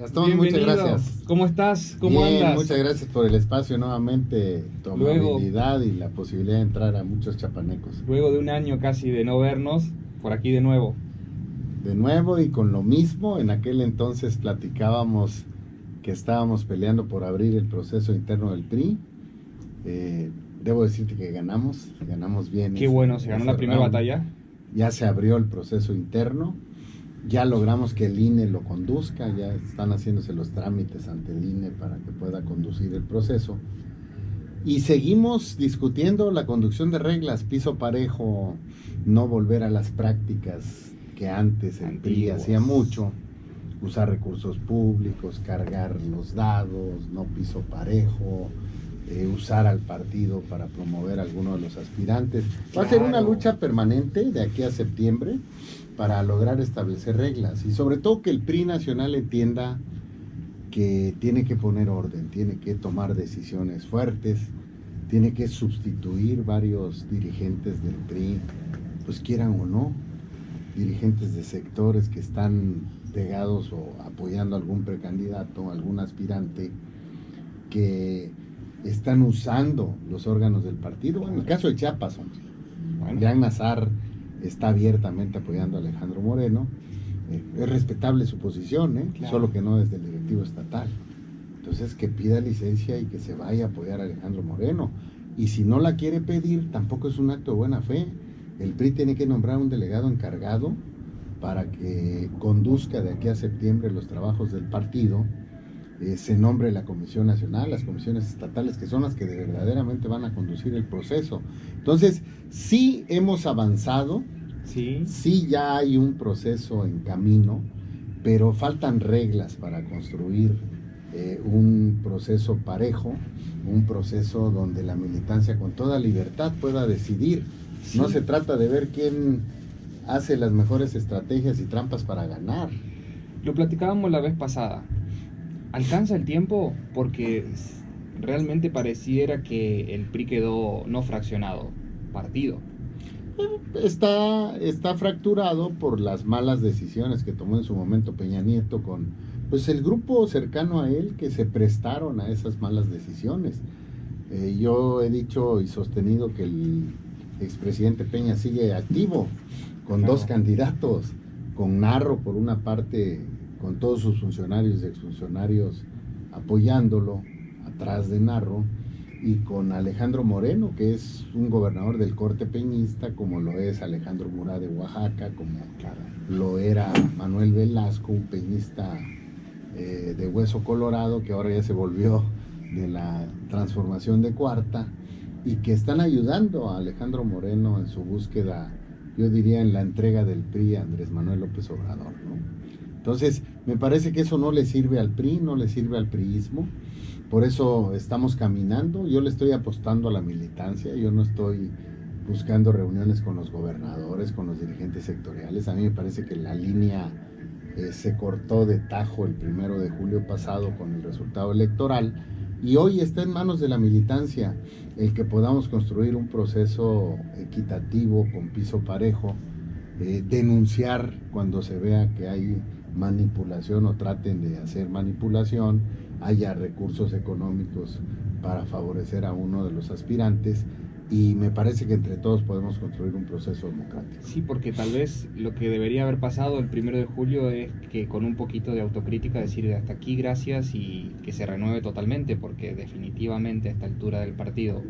Gastón, Bienvenido. muchas gracias. ¿Cómo estás? ¿Cómo Bien, andas? muchas gracias por el espacio nuevamente, tu amabilidad y la posibilidad de entrar a muchos chapanecos. Luego de un año casi de no vernos, por aquí de nuevo. De nuevo y con lo mismo, en aquel entonces platicábamos que estábamos peleando por abrir el proceso interno del PRI. Debo decirte que ganamos bien. Qué bueno, se ganó la primera batalla. Ya se abrió el proceso interno, ya logramos que el INE lo conduzca, ya están haciéndose los trámites ante el INE para que pueda conducir el proceso. Y seguimos discutiendo la conducción de reglas, piso parejo, no volver a las prácticas que antes el PRI hacía mucho, usar recursos públicos, cargar los dados, no piso parejo, usar al partido para promover a alguno de los aspirantes. Va a ser una lucha permanente de aquí a septiembre para lograr establecer reglas y sobre todo que el PRI nacional entienda que tiene que poner orden, tiene que tomar decisiones fuertes, tiene que sustituir varios dirigentes del PRI, pues quieran o no, dirigentes de sectores que están pegados o apoyando a algún precandidato, algún aspirante, que están usando los órganos del partido. Bueno, en el caso de Chiapas, Jean Nazar está abiertamente apoyando a Alejandro Moreno. Es respetable su posición, claro, solo que no desde el directivo estatal. Entonces que pida licencia y que se vaya a apoyar a Alejandro Moreno. Y si no la quiere pedir, tampoco es un acto de buena fe. El PRI tiene que nombrar un delegado encargado para que conduzca de aquí a septiembre los trabajos del partido. Se nombre la Comisión Nacional, las comisiones estatales, que son las que verdaderamente van a conducir el proceso. Entonces, sí hemos avanzado, sí ya hay un proceso en camino, pero faltan reglas para construir un proceso parejo, un proceso donde la militancia con toda libertad pueda decidir. Sí. No se trata de ver quién hace las mejores estrategias y trampas para ganar. Lo platicábamos la vez pasada. ¿Alcanza el tiempo? Porque realmente pareciera que el PRI quedó no fraccionado, partido. Está fracturado por las malas decisiones que tomó en su momento Peña Nieto con pues el grupo cercano a él que se prestaron a esas malas decisiones. Yo he dicho y sostenido que el expresidente Peña sigue activo con dos candidatos, con Narro por una parte, con todos sus funcionarios y exfuncionarios apoyándolo atrás de Narro, y con Alejandro Moreno, que es un gobernador del corte peñista, como lo es Alejandro Murat de Oaxaca, como lo era Manuel Velasco, un peñista de hueso colorado, que ahora ya se volvió de la transformación de Cuarta, y que están ayudando a Alejandro Moreno en su búsqueda, yo diría, en la entrega del PRI a Andrés Manuel López Obrador, ¿no? Entonces, me parece que eso no le sirve al PRI, no le sirve al priismo. Por eso estamos caminando. Yo le estoy apostando a la militancia. Yo no estoy buscando reuniones con los gobernadores, con los dirigentes sectoriales. A mí me parece que la línea se cortó de tajo el 1 de julio pasado con el resultado electoral. Y hoy está en manos de la militancia el que podamos construir un proceso equitativo, con piso parejo, denunciar cuando se vea que hay manipulación o traten de hacer manipulación, haya recursos económicos para favorecer a uno de los aspirantes, y me parece que entre todos podemos construir un proceso democrático. Sí, porque tal vez lo que debería haber pasado el 1 de julio es que con un poquito de autocrítica decir hasta aquí, gracias, y que se renueve totalmente, porque definitivamente a esta altura del partido,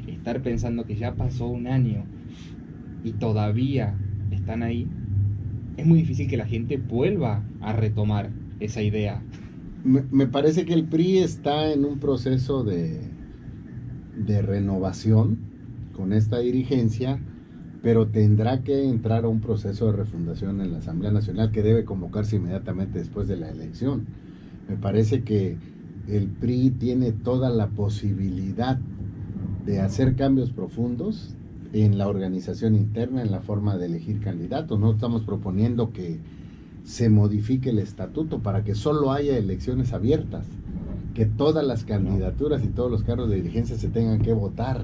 estar pensando que ya pasó un año y todavía están ahí, es muy difícil que la gente vuelva a retomar esa idea. Me parece que el PRI está en un proceso de renovación con esta dirigencia, pero tendrá que entrar a un proceso de refundación en la Asamblea Nacional, que debe convocarse inmediatamente después de la elección. Me parece que el PRI tiene toda la posibilidad de hacer cambios profundos en la organización interna, en la forma de elegir candidatos. No estamos proponiendo que se modifique el estatuto para que solo haya elecciones abiertas, que todas las candidaturas y todos los cargos de dirigencia se tengan que votar.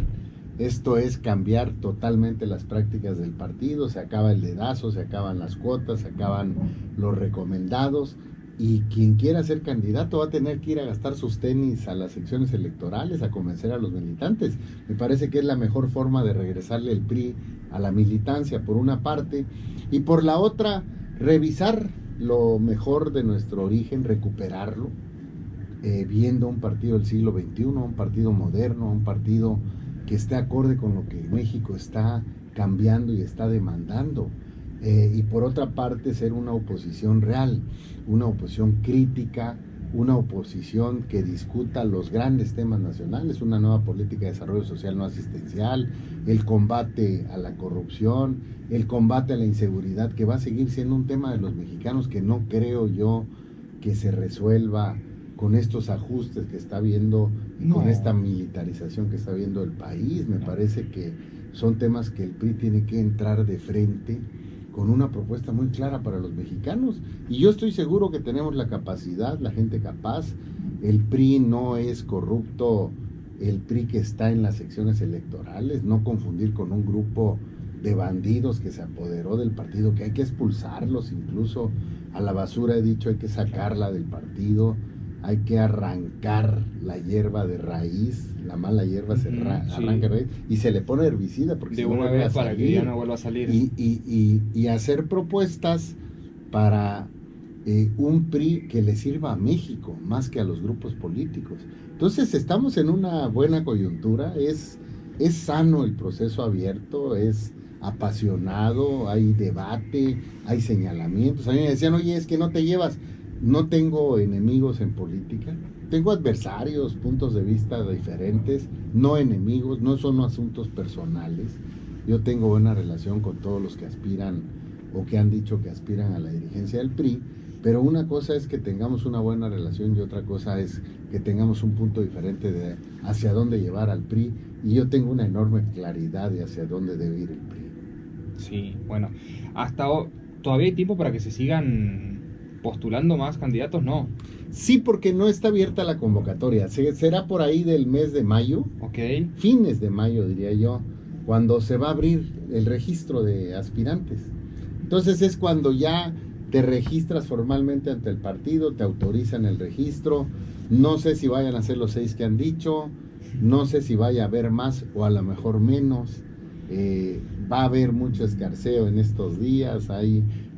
Esto es cambiar totalmente las prácticas del partido. Se acaba el dedazo, se acaban las cuotas, se acaban los recomendados, y quien quiera ser candidato va a tener que ir a gastar sus tenis a las secciones electorales, a convencer a los militantes. Me parece que es la mejor forma de regresarle el PRI a la militancia, por una parte, y por la otra, revisar lo mejor de nuestro origen, recuperarlo, viendo un partido del siglo XXI, un partido moderno, un partido que esté acorde con lo que México está cambiando y está demandando. Y por otra parte, ser una oposición real, una oposición crítica, una oposición que discuta los grandes temas nacionales, una nueva política de desarrollo social no asistencial, el combate a la corrupción, el combate a la inseguridad, que va a seguir siendo un tema de los mexicanos que no creo yo que se resuelva con estos ajustes que está viendo y con esta militarización que está viendo el país. Me parece que son temas que el PRI tiene que entrar de frente con una propuesta muy clara para los mexicanos, y yo estoy seguro que tenemos la capacidad, la gente capaz. El PRI no es corrupto, el PRI que está en las secciones electorales, no confundir con un grupo de bandidos que se apoderó del partido, que hay que expulsarlos, incluso a la basura he dicho, hay que sacarla del partido, hay que arrancar la hierba de raíz, la mala hierba se arranca de raíz y se le pone herbicida porque de si no una vez para que ya no vuelva a salir. Y hacer propuestas para un PRI que le sirva a México más que a los grupos políticos. Entonces estamos en una buena coyuntura, es sano el proceso abierto, es apasionado, hay debate, hay señalamientos. A mí me decían, oye, es que no te llevas. No tengo enemigos en política, tengo adversarios, puntos de vista diferentes, no enemigos, no son asuntos personales. Yo tengo buena relación con todos los que aspiran o que han dicho que aspiran a la dirigencia del PRI, pero una cosa es que tengamos una buena relación y otra cosa es que tengamos un punto diferente de hacia dónde llevar al PRI, y yo tengo una enorme claridad de hacia dónde debe ir el PRI. Sí, bueno, todavía hay tiempo para que se sigan postulando más candidatos, ¿no? Sí, porque no está abierta la convocatoria. Será por ahí del mes de mayo, fines de mayo diría yo, cuando se va a abrir el registro de aspirantes. Entonces es cuando ya te registras formalmente ante el partido, te autorizan el registro. No sé si vayan a ser los 6 que han dicho, no sé si vaya a haber más o a lo mejor menos. Va a haber mucho escarceo en estos días,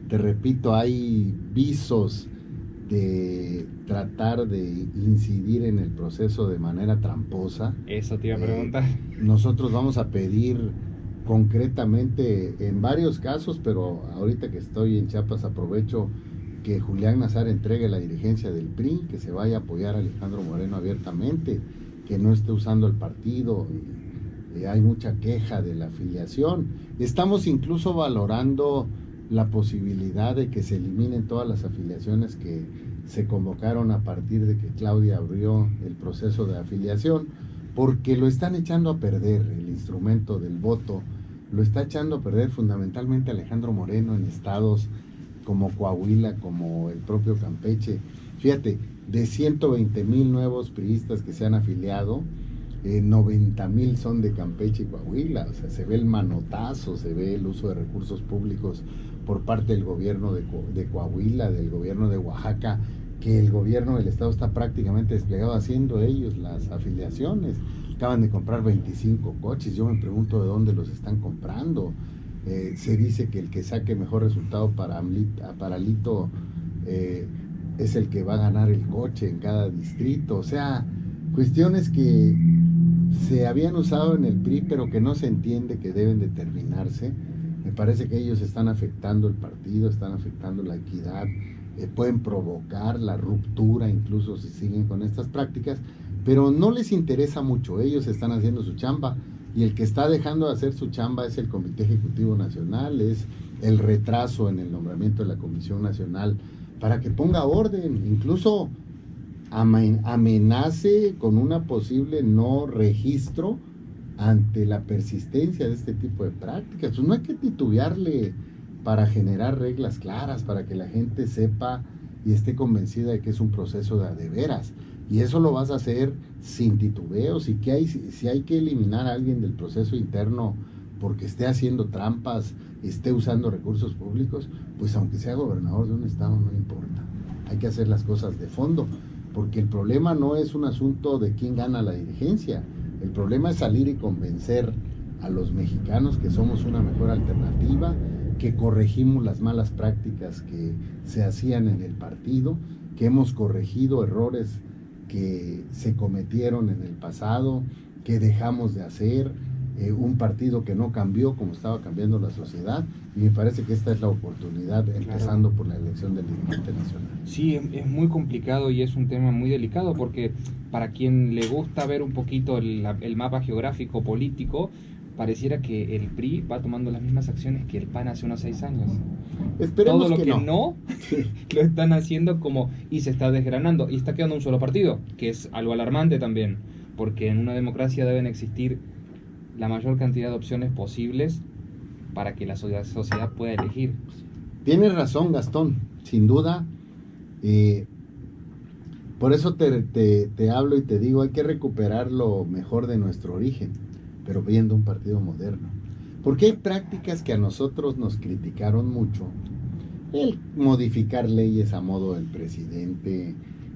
te repito, hay visos de tratar de incidir en el proceso de manera tramposa. Eso te iba a preguntar. Nosotros vamos a pedir concretamente en varios casos, pero ahorita que estoy en Chiapas aprovecho que Julián Nazar entregue la dirigencia del PRI, que se vaya a apoyar a Alejandro Moreno abiertamente, que no esté usando el partido. Hay mucha queja de la afiliación. Estamos incluso valorando la posibilidad de que se eliminen todas las afiliaciones que se convocaron a partir de que Claudia abrió el proceso de afiliación, porque lo están echando a perder. El instrumento del voto lo está echando a perder fundamentalmente Alejandro Moreno en estados como Coahuila, como el propio Campeche. Fíjate, de 120,000 nuevos priistas que se han afiliado, 90,000 son de Campeche y Coahuila. O sea, se ve el manotazo, se ve el uso de recursos públicos por parte del gobierno de Coahuila, del gobierno de Oaxaca, que el gobierno del estado está prácticamente desplegado haciendo ellos las afiliaciones. Acaban de comprar 25 coches, yo me pregunto de dónde los están comprando. Se dice que el que saque mejor resultado para Alito es el que va a ganar el coche en cada distrito. O sea, cuestiones que se habían usado en el PRI pero que no se entiende que deben determinarse. Me parece que ellos están afectando el partido, están afectando la equidad, pueden provocar la ruptura incluso si siguen con estas prácticas, pero no les interesa mucho. Ellos están haciendo su chamba y el que está dejando de hacer su chamba es el Comité Ejecutivo Nacional, es el retraso en el nombramiento de la Comisión Nacional para que ponga orden, incluso amenace con una posible no registro ante la persistencia de este tipo de prácticas. Pues no hay que titubearle para generar reglas claras, para que la gente sepa y esté convencida de que es un proceso de veras. Y eso lo vas a hacer sin titubeos. Si hay que eliminar a alguien del proceso interno porque esté haciendo trampas, esté usando recursos públicos, pues aunque sea gobernador de un estado no importa. hay que hacer las cosas de fondo, porque el problema no es un asunto de quién gana la dirigencia, el problema es salir y convencer a los mexicanos que somos una mejor alternativa, que corregimos las malas prácticas que se hacían en el partido, que hemos corregido errores que se cometieron en el pasado, que dejamos de hacer, un partido que no cambió como estaba cambiando la sociedad, y me parece que esta es la oportunidad, empezando por la elección del dirigente nacional. Sí, es muy complicado y es un tema muy delicado, porque para quien le gusta ver un poquito el mapa geográfico político, pareciera que el PRI va tomando las mismas acciones que el PAN hace unos 6 años. Esperemos todo lo que no lo están haciendo como, y se está desgranando, y está quedando un solo partido, que es algo alarmante también, porque en una democracia deben existir la mayor cantidad de opciones posibles para que la sociedad pueda elegir. Tienes razón, Gastón, sin duda. Por eso te hablo y te digo, hay que recuperar lo mejor de nuestro origen, pero viendo un partido moderno. Porque hay prácticas que a nosotros nos criticaron mucho: el modificar leyes a modo del presidente,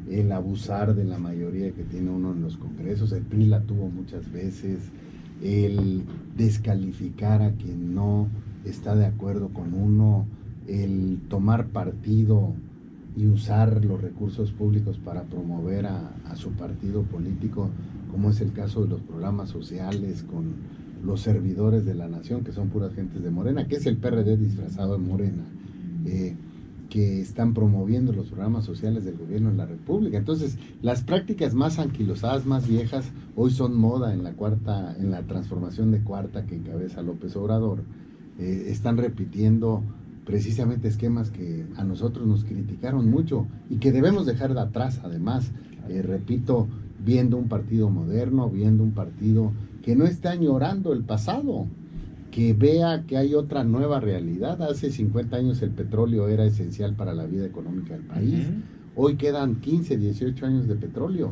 el abusar de la mayoría que tiene uno en los congresos, el PRI la tuvo muchas veces, el descalificar a quien no está de acuerdo con uno, el tomar partido y usar los recursos públicos para promover a su partido político, como es el caso de los programas sociales con los servidores de la nación, que son puras gentes de Morena, que es el PRD disfrazado de Morena, que están promoviendo los programas sociales del gobierno de la República. Entonces, las prácticas más anquilosadas, más viejas, hoy son moda en la transformación de cuarta que encabeza López Obrador. Están repitiendo precisamente esquemas que a nosotros nos criticaron mucho y que debemos dejar de atrás, además, repito, viendo un partido moderno, viendo un partido que no está añorando el pasado, que vea que hay otra nueva realidad. Hace 50 años el petróleo era esencial para la vida económica del país. Hoy quedan 15, 18 años de petróleo.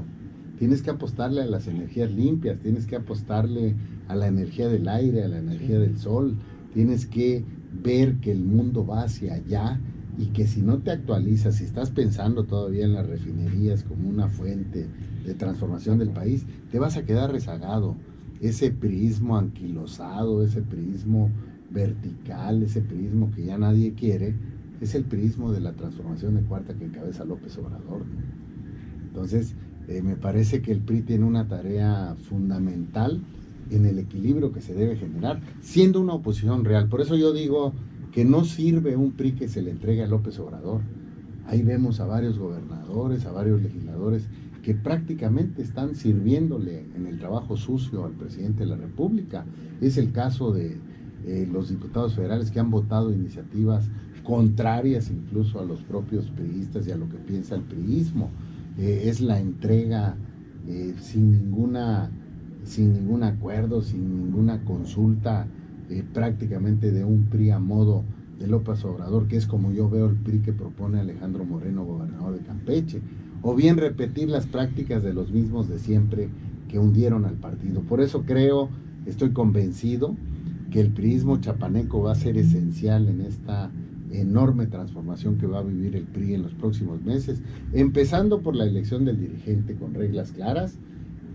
Tienes que apostarle a las energías limpias, tienes que apostarle a la energía del aire, a la energía del sol. Tienes que ver que el mundo va hacia allá y que si no te actualizas, si estás pensando todavía en las refinerías como una fuente de transformación del país, te vas a quedar rezagado. Ese priismo anquilosado, ese priismo vertical, ese priismo que ya nadie quiere, es el priismo de la transformación de cuarta que encabeza López Obrador, ¿no? Entonces, me parece que el PRI tiene una tarea fundamental en el equilibrio que se debe generar, siendo una oposición real. Por eso yo digo que no sirve un PRI que se le entregue a López Obrador. Ahí vemos a varios gobernadores, a varios legisladores que prácticamente están sirviéndole en el trabajo sucio al presidente de la República. Es el caso de los diputados federales que han votado iniciativas contrarias incluso a los propios priistas y a lo que piensa el priismo. Es la entrega sin ningún acuerdo, sin ninguna consulta, prácticamente de un PRI a modo de López Obrador, que es como yo veo el PRI que propone Alejandro Moreno, gobernador de Campeche, o bien repetir las prácticas de los mismos de siempre que hundieron al partido. Por eso estoy convencido que el priismo chapaneco va a ser esencial en esta enorme transformación que va a vivir el PRI en los próximos meses, empezando por la elección del dirigente con reglas claras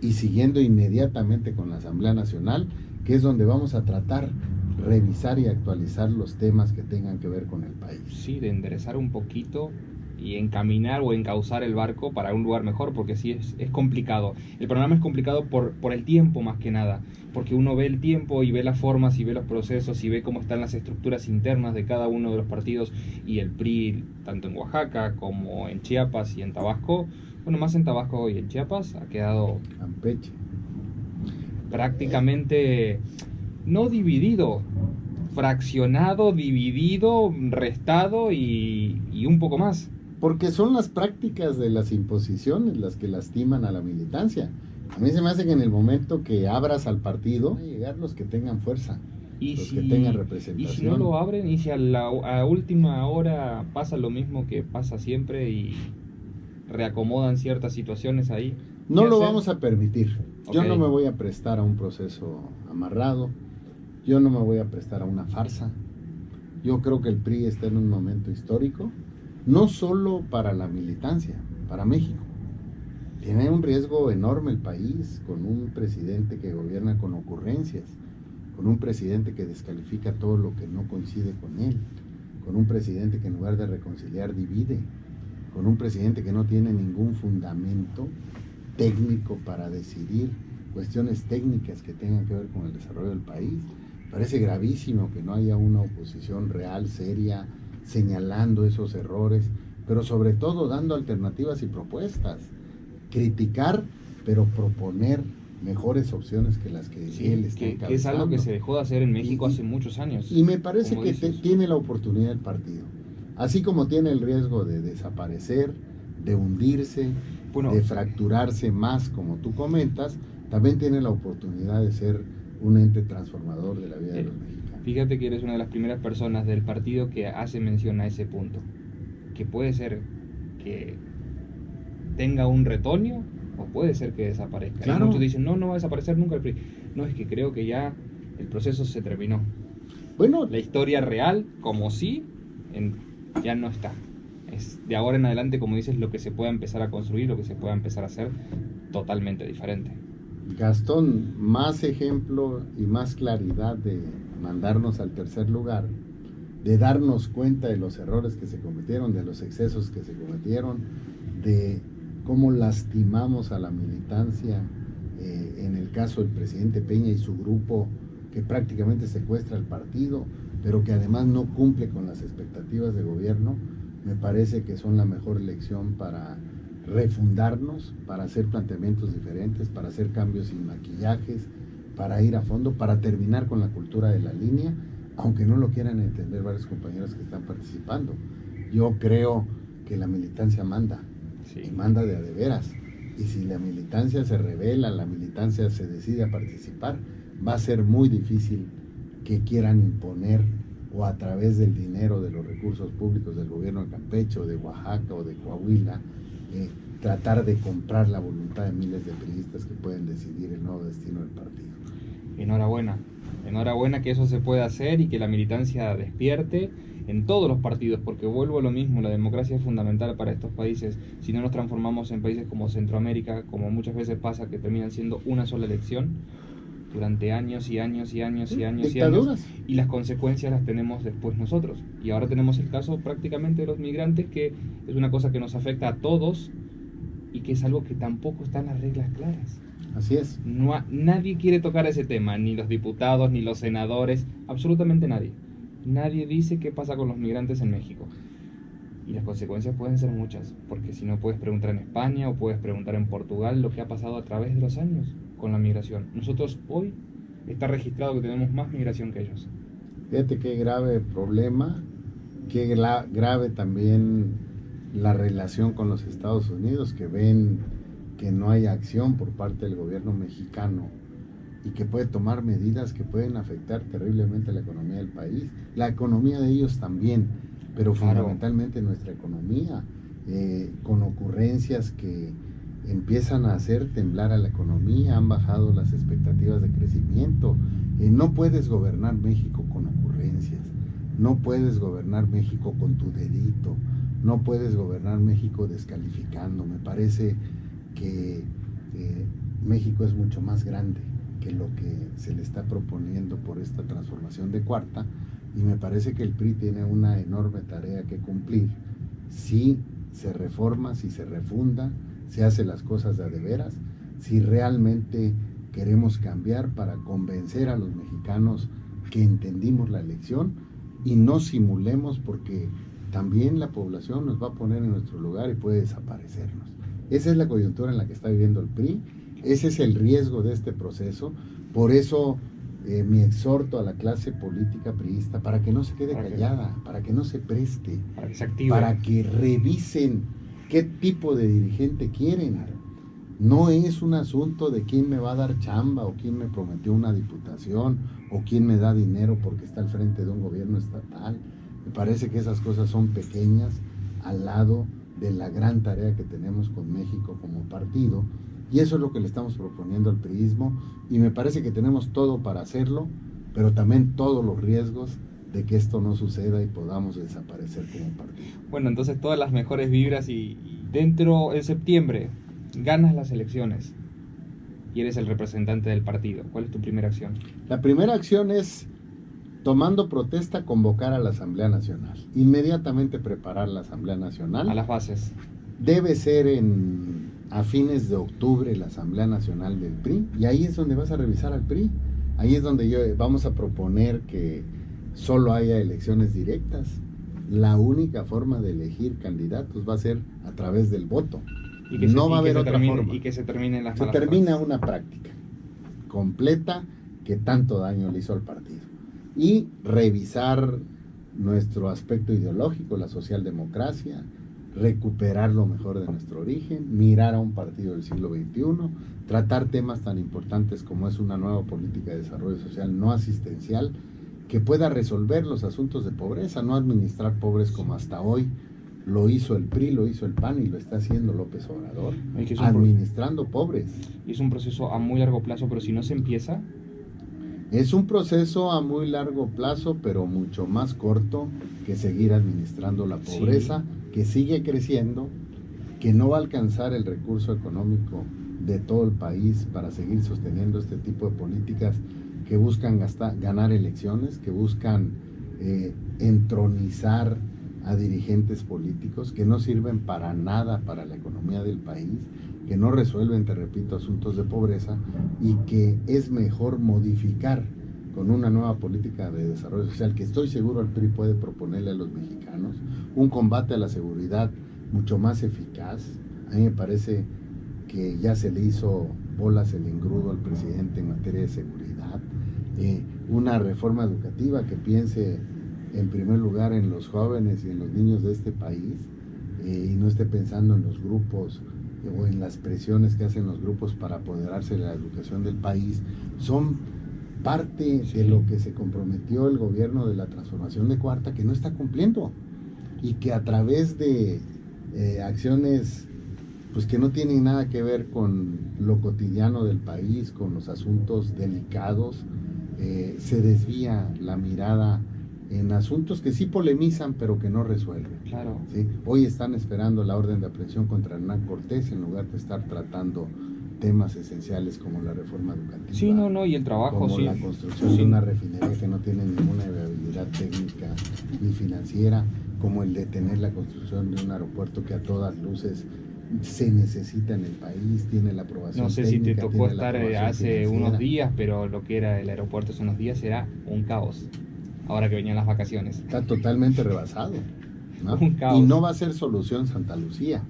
y siguiendo inmediatamente con la Asamblea Nacional, que es donde vamos a tratar revisar y actualizar los temas que tengan que ver con el país. Sí, de enderezar un poquito y encaminar o encauzar el barco para un lugar mejor, porque sí es complicado. El programa es complicado por el tiempo más que nada, porque uno ve el tiempo y ve las formas y ve los procesos y ve cómo están las estructuras internas de cada uno de los partidos, y el PRI, tanto en Oaxaca como en Chiapas y en Tabasco, bueno, más en Tabasco y en Chiapas, ha quedado Campeche prácticamente no dividido, fraccionado, dividido, restado y un poco más. Porque son las prácticas de las imposiciones las que lastiman a la militancia. A mí se me hace que en el momento que abras al partido, van a llegar los que tengan fuerza, los que tengan representación. Y si no lo abren, y si a última hora pasa lo mismo que pasa siempre y reacomodan ciertas situaciones ahí. No lo vamos a permitir. Yo Okay. no me voy a prestar a un proceso amarrado. Yo no me voy a prestar a una farsa. Yo creo que el PRI está en un momento histórico no solo para la militancia, para México. Tiene un riesgo enorme el país, con un presidente que gobierna con ocurrencias, con un presidente que descalifica todo lo que no coincide con él, con un presidente que en lugar de reconciliar divide, con un presidente que no tiene ningún fundamento técnico para decidir cuestiones técnicas que tengan que ver con el desarrollo del país. Parece gravísimo que no haya una oposición real, seria, señalando esos errores, pero sobre todo dando alternativas y propuestas. Criticar, pero proponer mejores opciones que las que él está encabezando. Que es algo que se dejó de hacer en México hace muchos años. Y me parece que tiene la oportunidad el partido. Así como tiene el riesgo de desaparecer, de hundirse, de fracturarse más, como tú comentas, también tiene la oportunidad de ser un ente transformador de la vida de los mexicanos. Fíjate que eres una de las primeras personas del partido que hace mención a ese punto. Que puede ser que tenga un retoño o puede ser que desaparezca. Claro. Y muchos dicen, no va a desaparecer nunca el PRI. No, es que creo que ya el proceso se terminó. Bueno, la historia real, como sí, ya no está. Es de ahora en adelante, como dices, lo que se pueda empezar a construir, lo que se pueda empezar a hacer, totalmente diferente. Gastón, más ejemplo y más claridad de mandarnos al tercer lugar, de darnos cuenta de los errores que se cometieron, de los excesos que se cometieron, de cómo lastimamos a la militancia, en el caso del presidente Peña y su grupo, que prácticamente secuestra el partido, pero que además no cumple con las expectativas de gobierno. Me parece que son la mejor elección para refundarnos, para hacer planteamientos diferentes, para hacer cambios sin maquillajes, para ir a fondo, para terminar con la cultura de la línea, aunque no lo quieran entender varios compañeros que están participando. Yo creo que la militancia manda, sí, y manda de a de veras. Y si la militancia se revela, la militancia se decide a participar, va a ser muy difícil que quieran imponer, o a través del dinero de los recursos públicos del gobierno de Campeche o de Oaxaca o de Coahuila, tratar de comprar la voluntad de miles de priistas que pueden decidir el nuevo destino del partido. Enhorabuena que eso se pueda hacer y que la militancia despierte en todos los partidos, porque vuelvo a lo mismo, la democracia es fundamental para estos países. Si no nos transformamos en países como Centroamérica, como muchas veces pasa, que terminan siendo una sola elección durante años y años y años y años y años, y las consecuencias las tenemos después nosotros. Y ahora tenemos el caso prácticamente de los migrantes, que es una cosa que nos afecta a todos y que es algo que tampoco está en las reglas claras. Así es. Nadie quiere tocar ese tema, ni los diputados, ni los senadores, absolutamente nadie. Nadie dice qué pasa con los migrantes en México. Y las consecuencias pueden ser muchas, porque si no, puedes preguntar en España o puedes preguntar en Portugal lo que ha pasado a través de los años con la migración. Nosotros hoy está registrado que tenemos más migración que ellos. Fíjate qué grave problema, qué grave también la relación con los Estados Unidos, que ven que no hay acción por parte del gobierno mexicano y que puede tomar medidas que pueden afectar terriblemente la economía del país, la economía de ellos también, pero fundamentalmente nuestra economía, con ocurrencias que empiezan a hacer temblar a la economía, han bajado las expectativas de crecimiento. No puedes gobernar México con ocurrencias, no puedes gobernar México con tu dedito, no puedes gobernar México descalificando. Me parece que México es mucho más grande que lo que se le está proponiendo por esta transformación de cuarta, y me parece que el PRI tiene una enorme tarea que cumplir si se reforma, si se refunda, se hace las cosas de veras, si realmente queremos cambiar para convencer a los mexicanos que entendimos la elección y no simulemos, porque también la población nos va a poner en nuestro lugar y puede desaparecernos. Esa es la coyuntura en la que está viviendo el PRI, ese es el riesgo de este proceso. Por eso mi exhorto a la clase política priista, para que no se quede callada, para que no se preste, para que se active, para que revisen qué tipo de dirigente quieren. No es un asunto de quién me va a dar chamba, o quién me prometió una diputación, o quién me da dinero porque está al frente de un gobierno estatal. Me parece que esas cosas son pequeñas al lado de la gran tarea que tenemos con México como partido, y eso es lo que le estamos proponiendo al priismo, y me parece que tenemos todo para hacerlo, pero también todos los riesgos de que esto no suceda y podamos desaparecer como partido. Bueno, entonces todas las mejores vibras y dentro de septiembre ganas las elecciones y eres el representante del partido. ¿Cuál es tu primera acción? La primera acción es, tomando protesta, convocar a la Asamblea Nacional. Inmediatamente preparar la Asamblea Nacional. A las bases. Debe ser a fines de octubre la Asamblea Nacional del PRI, y ahí es donde vas a revisar al PRI. Ahí es donde vamos a proponer que solo haya elecciones directas. La única forma de elegir candidatos va a ser a través del voto. No va a haber otra forma. Y que se terminen las Se malas termina praxis. una práctica completa que tanto daño le hizo al partido. Y revisar nuestro aspecto ideológico, la socialdemocracia, recuperar lo mejor de nuestro origen, mirar a un partido del siglo XXI, tratar temas tan importantes como es una nueva política de desarrollo social no asistencial que pueda resolver los asuntos de pobreza, no administrar pobres como hasta hoy lo hizo el PRI, lo hizo el PAN y lo está haciendo López Obrador, administrando pobres. Y es un proceso a muy largo plazo, pero si no se empieza... Es un proceso a muy largo plazo, pero mucho más corto que seguir administrando la pobreza, sí, que sigue creciendo, que no va a alcanzar el recurso económico de todo el país para seguir sosteniendo este tipo de políticas que buscan ganar elecciones, que buscan entronizar a dirigentes políticos, que no sirven para nada para la economía del país, que no resuelven, te repito, asuntos de pobreza, y que es mejor modificar con una nueva política de desarrollo social que estoy seguro el PRI puede proponerle a los mexicanos, un combate a la seguridad mucho más eficaz. A mí me parece que ya se le hizo bolas el engrudo al presidente en materia de seguridad, una reforma educativa que piense en primer lugar en los jóvenes y en los niños de este país, y no esté pensando en los grupos o en las presiones que hacen los grupos para apoderarse de la educación del país. Son parte de lo que se comprometió el gobierno de la transformación de Cuarta, que no está cumpliendo, y que a través de acciones pues que no tienen nada que ver con lo cotidiano del país, con los asuntos delicados, se desvía la mirada en asuntos que sí polemizan, pero que no resuelven. Claro. ¿Sí? Hoy están esperando la orden de aprehensión contra Hernán Cortés en lugar de estar tratando temas esenciales como la reforma educativa. Sí, no, y el trabajo, como sí. la construcción de una refinería que no tiene ninguna viabilidad técnica ni financiera, como el detener la construcción de un aeropuerto que a todas luces se necesita en el país, tiene la aprobación. No sé técnica, si te tocó tiene la estar aprobación hace financiera. unos días, pero lo que era el aeropuerto hace unos días era un caos. Ahora que venían las vacaciones. Está totalmente rebasado, ¿no? Un caos. Y no va a ser solución Santa Lucía,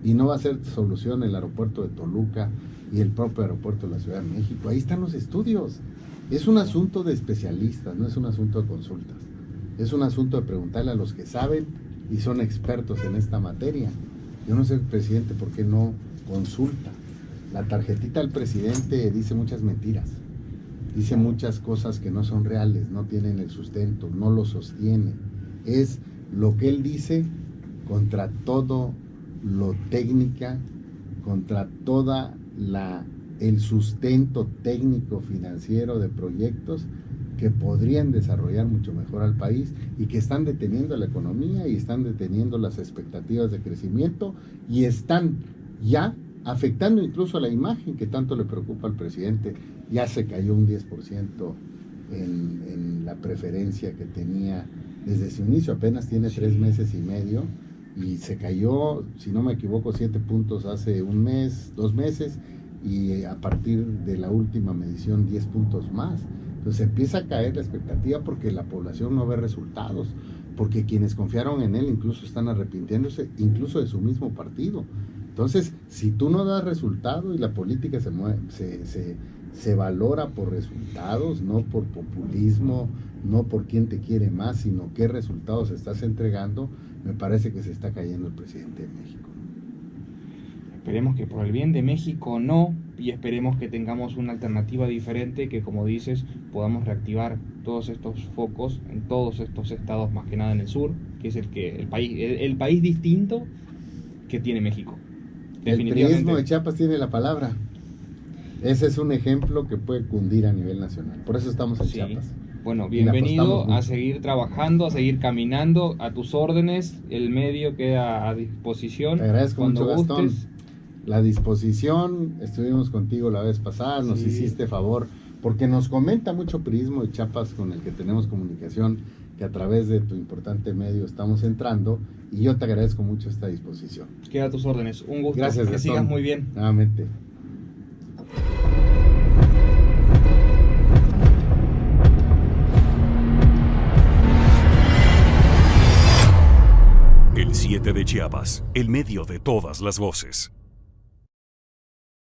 y no va a ser solución el aeropuerto de Toluca y el propio aeropuerto de la Ciudad de México. Ahí están los estudios. Es un asunto de especialistas, no es un asunto de consultas. Es un asunto de preguntarle a los que saben y son expertos en esta materia. Yo no sé, presidente, por qué no consulta. La tarjetita del presidente dice muchas mentiras. Dice muchas cosas que no son reales, no tienen el sustento, no lo sostiene. Es lo que él dice contra todo lo técnica, contra toda el sustento técnico financiero de proyectos que podrían desarrollar mucho mejor al país y que están deteniendo la economía y están deteniendo las expectativas de crecimiento y están ya afectando incluso a la imagen que tanto le preocupa al presidente. Ya se cayó un 10% en la preferencia que tenía desde su inicio, apenas tiene 3 meses y medio, y se cayó, si no me equivoco, 7 puntos hace un mes, 2 meses, y a partir de la última medición 10 puntos más. Entonces empieza a caer la expectativa porque la población no ve resultados, porque quienes confiaron en él incluso están arrepintiéndose, incluso de su mismo partido. Entonces, si tú no das resultado y la política se valora por resultados, no por populismo, no por quién te quiere más, sino qué resultados estás entregando, me parece que se está cayendo el presidente de México. Esperemos que por el bien de México no, y esperemos que tengamos una alternativa diferente, que como dices, podamos reactivar todos estos focos en todos estos estados, más que nada en el sur, que es el país distinto que tiene México. El priismo de Chiapas tiene la palabra. Ese es un ejemplo que puede cundir a nivel nacional. Por eso estamos en Chiapas. Bueno, Y le apostamos bienvenido mucho. a seguir trabajando, a seguir caminando, a tus órdenes, el medio queda a disposición. Te agradezco cuando mucho, Gastón. gustes. La disposición, estuvimos contigo la vez pasada, nos Sí. hiciste favor, porque nos comenta mucho Prismo de Chiapas con el que tenemos comunicación, que a través de tu importante medio estamos entrando, y yo te agradezco mucho esta disposición. Queda a tus órdenes. Un gusto. Gracias, que Gastón. sigas muy bien. Nuevamente. El 7 de Chiapas, el medio de todas las voces.